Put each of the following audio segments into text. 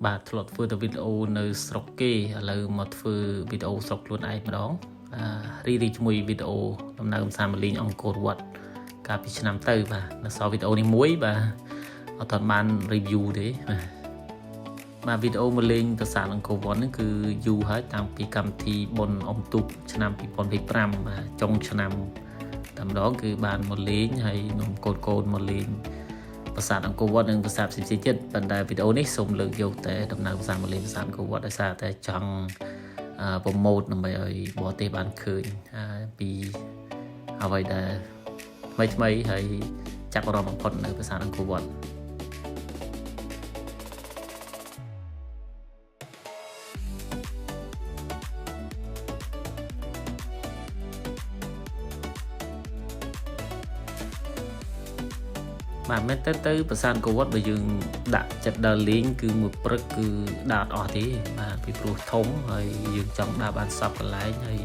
បាទធ្លាប់ធ្វើតែវីដេអូនៅស្រុកគេឥឡូវមកធ្វើវីដេអូស្រុកខ្លួនឯងម្ដងរីជាមួយវីដេអូដំណើរកម្សាន្តមកលេងអង្គរវត្តកាលពីឆ្នាំទៅបាទនៅសល់វីដេអូនេះមួយបាទអត់ទាន់បាន review ទេបាទវីដេអូមកលេងប្រាសាទអង្គរវត្តនេះគឺយូរហើយតាំងពីកម្មវិធីបុណ្យអុំទូកឆ្នាំ2025បាទចុងឆ្នាំតែម្ដងគឺបានមកលេងហើយនាំកូនមកលេងប្រាសាទអង្គរវត្តនិងប្រាសាទផ្សេងៗទៀតប៉ុន្តែវីដេអូនេះសូមលើកយកតែដំណើរប្រាសាទមកលេងប្រាសាទអង្គរវត្តដោយសារតែចង់ប្រម៉ូទដើម្បីឲ្យបរទេសបានឃើញពីអ្វីដែលថ្មីហើយចាប់អារម្មណ៍បំផុតនៅប្រាសាទអង្គរវត្តបាទមែនទៅប្រាសាទអង្គរវត្តបើយើងដាក់ចិត្តដើរលេងគឺមួយព្រឹកគឺដើរអត់ទេបាទពីព្រោះធំហើយយើងចង់ដើរបានសពកន្លែងហើយ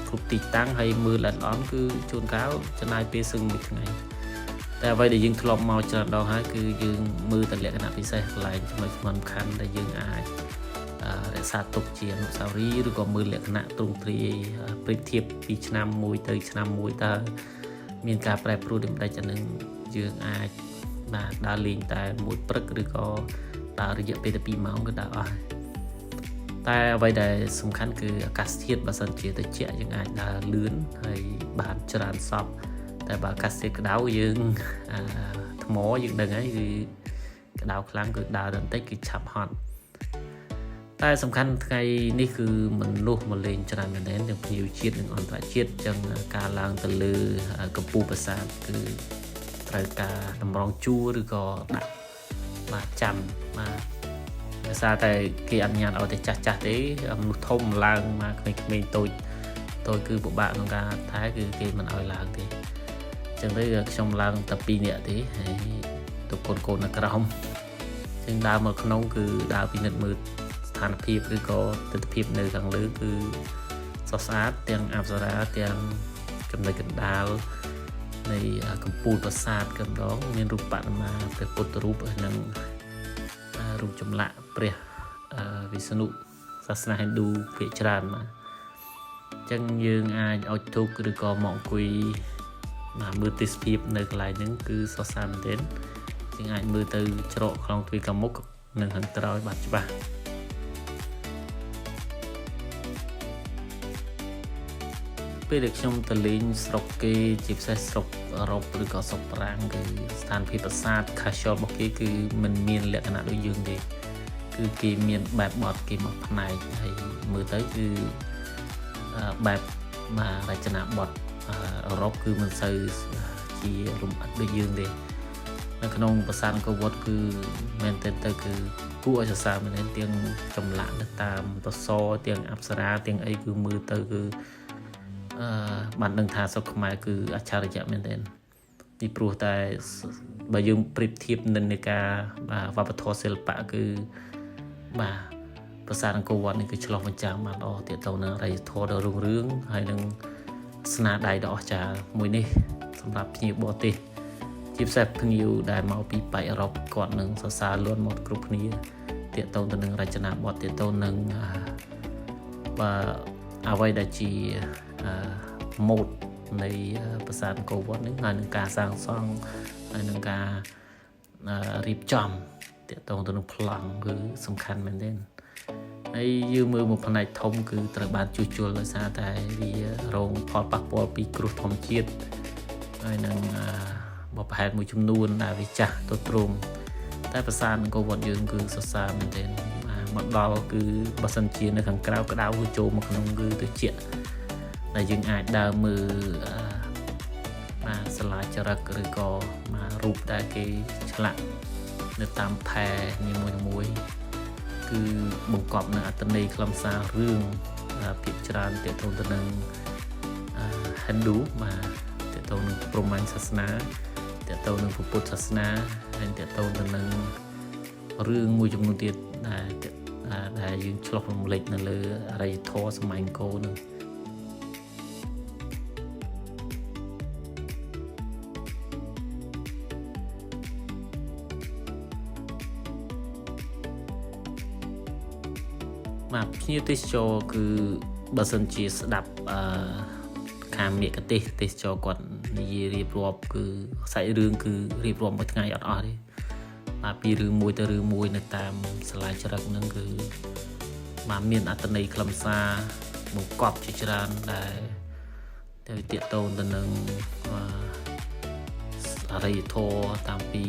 គ្រប់ទីតាំងហើយមើលល្អិតល្អន់គឺជួនកាលចំណាយពេលសឹងមួយថ្ងៃតែអ្វីដែលយើងធ្លាប់មកច្រើនដងហើយគឺយើងមើលតែលក្ខណៈពិសេសកន្លែងចំណុចសំខាន់ដែលយើងអាចរក្សាទុកជាអនុស្សាវរីយ៍ឬក៏មើលលក្ខណៈទ្រង់ទ្រាយប្រៀបធៀបពីឆ្នាំមួយទៅឆ្នាំមួយតើមានការប្រែប្រួលដូចម្ដេចអានឹងយើងអាចបាទដើរលេងតែមួយព្រឹកឬក៏ដើររយៈពេលតែ2ម៉ោងក៏ដើរអស់តែអ្វីដែលសំខាន់គឺអាកាសធាតុបើសិនជាត្រជាក់យើងអាចដើរលឿនហើយបានច្រើនសពតែបើអាកាសធាតុក្តៅយើងថ្មយើងដឹងហើយគឺក្តៅខ្លាំងគឺដើរបន្តិចគឺឆាប់ហត់តែសំខាន់ថ្ងៃនេះគឺមនុស្សមកលេងច្រើនមែនទែនទាំងភ្ញៀវជាតិនិងអន្តរជាតិចឹងការឡើងទៅលើកំពូលប្រាសាទគឺត្រូវការតម្រង់ជួរឬក៏ដាក់បាទចាំបាទដោយសារតែគេអនុញ្ញាតឲ្យតែចាស់ទេមនុស្សធំឡើងមកក្មេងៗតូចគឺពិបាកក្នុងការថែគឺគេមិនឲ្យឡើងទេអញ្ចឹងទៅខ្ញុំឡើងតែ2នាក់ទេហើយទុកកូននៅក្រោមអញ្ចឹងដើរមកក្នុងគឺដើរពិនិត្យមើលស្ថានភាពឬក៏ទិដ្ឋភាពនៅខាងលើគឺស្រស់ស្អាតទាំងអប្សរាទាំងចំណុចកណ្ដាលនៃកំពូលប្រាសាទកម្ដងមានរូបបដិមាព្រះពុទ្ធរូបនិងរូបចម្លាក់ព្រះវិស្ណុសាសនាហិណ្ឌូភាគច្រើនបាទអញ្ចឹងយើងអាចឲ្យទុកឬក៏មកអង្គុយមើលទេសភាពនៅកន្លែងហ្នឹងគឺស្រស់ស្អាតមែនទែនយើងអាចមើលទៅច្រកខ្លងទ្វារខាងមុខនិងខាងក្រោយបាទច្បាស់ពេលដែលខ្ញុំទៅលេងស្រុកគេជាពិសេសស្រុកអឺរ៉ុបឬក៏ស្រុកបារាំងគឺស្ថានភាពប្រាសាទ casual របស់គេគឺមិនមានលក្ខណៈដូចយើងទេគឺគេមានបែបបត់គេមកផ្នែកហើយមើលទៅគឺបែបរចនាបថអឺរ៉ុបគឺមិនសូវជាលំអិតដូចយើងទេនៅក្នុងប្រាសាទអង្គរវត្តគឺមែនទែនទៅគឺគួរឲ្យសរសើរមែនទែនទាំងចម្លាក់នៅតាមតសទាំងអប្សរាទាំងអីគឺមើលទៅគឺបានដឹងថាស្រុកខ្មែរគឺអច្ឆរិយៈមែនទែនពីព្រោះតែបើយើងប្រៀបធៀបនិន្នាការវប្បធម៌សិល្បៈគឺបាទប្រាសាទអង្គរវត្តនេះគឺឆ្លុះបញ្ចាំងបានល្អទាក់ទងនឹងអរិយធម៌ដ៏រុងរឿងហើយនឹងស្នាដៃដ៏អស្ចារ្យមួយនេះសម្រាប់ភ្ញៀវបរទេសជាពិសេសភ្ញៀវដែលមកពីប៉ែកអឺរ៉ុបគាត់នឹងសរសើរលន់មកគ្រប់គ្នាទាក់ទងទៅនឹងរចនាបថទាក់ទងនឹងអ្វីដែលជាម៉ូដនៃប្រាសាទអង្គរវត្តនេះហើយនឹងការសាងសង់ហើយនឹងការរៀបចំទាក់ទងទៅនឹងប្លង់គឺសំខាន់មែនទែនហើយយើងមើលមួយផ្នែកធំគឺត្រូវបានជួសជុលដោយសារតែវារងផលប៉ះពាល់ពីគ្រោះធម្មជាតិហើយនឹងបបផែនមួយចំនួនដែលវាចាស់ទ្រុឌទ្រោមតែប្រាសាទអង្គរវត្តយើងគឺសរសើរមែនទែនមកដល់គឺបើសិនជានៅខាងក្រៅក្តៅគឺចូលមកក្នុងគឺត្រជាក់ដែលយើងអាចដើរមើលសាលាចរិតឬក៏រូបដែលគេឆ្លាក់នៅតាមផែនីមួយគឺបង្កប់នៅអត្ថន័យខ្លឹមសាររឿងភាគច្រើនទាក់ទងទៅនឹងហិណ្ឌូទាក់ទងនឹងព្រហ្មញ្ញសាសនាទាក់ទងនឹងពុទ្ធសាសនាហើយទាក់ទងទៅនឹងរឿងមួយចំនួនទៀតដែលយើងឆ្លុះរំលេចនៅលើអរិយធម៌សម័យអង្គរនឹង mà như thế cho cứ bớt sân chia đập khám miệng cái tết cho còn gì riệp rộp cứ xảy rương cứ riệp rộp một ngày ở đi mà pi rương mùi từ rương mùi này tam slide cho nâng cứ mà miền ở này làm xa một cọp chỉ ra để tiện tôn từ nâng ở đây thô tam pi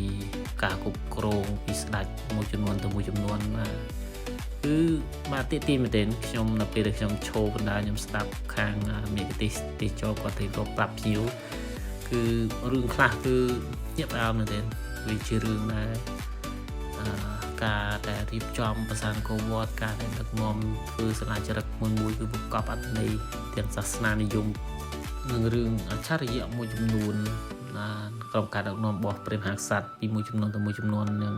cả cục krong pi sạch một chấm nón mà cứ mà tìm mà đến trong là được trong show vấn đề trong staff khang miền cái cho có thể có pรับchiếu cứ rương khác cứ nhấp ao mà đến vì chưa rương là cả để tiếp trongประสานโควอดการได้ดักงอมคือสลายจรักมวยคือประกอบอันในเตียงศาสนานิยมหนึ่งเรื่องชาติยะมวยจำนวนกรมการดักงอมบอกเป็นหางสัตว์ปีมวยจำนวนตัวมวยจำนวนหนึ่ง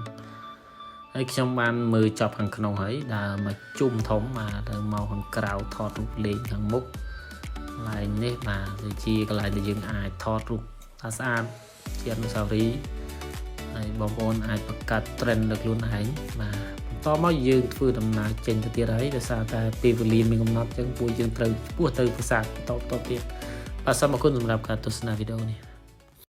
ไอ้ช่างบ้านมือจับหังขนมหอยดามาจุ่มท้องมาเดินเมาหังกราวทอดรูปเลงหังมุกลายเนตมาหรือชีก็ลายได้ยังอายทอดรูปทาสานเชียนสาวรีบางคนอาจประกาศเทรนด์ลุนหายมาต่อมายืนฟื้นดำนาเจนจะตีไรแต่ซาแต่ปีบลีมีกำหนดจังปูยืนเติมปูเติมภาษาต่อเตียภาษามาคุณสำหรับการทดสอบวิดีโอนี้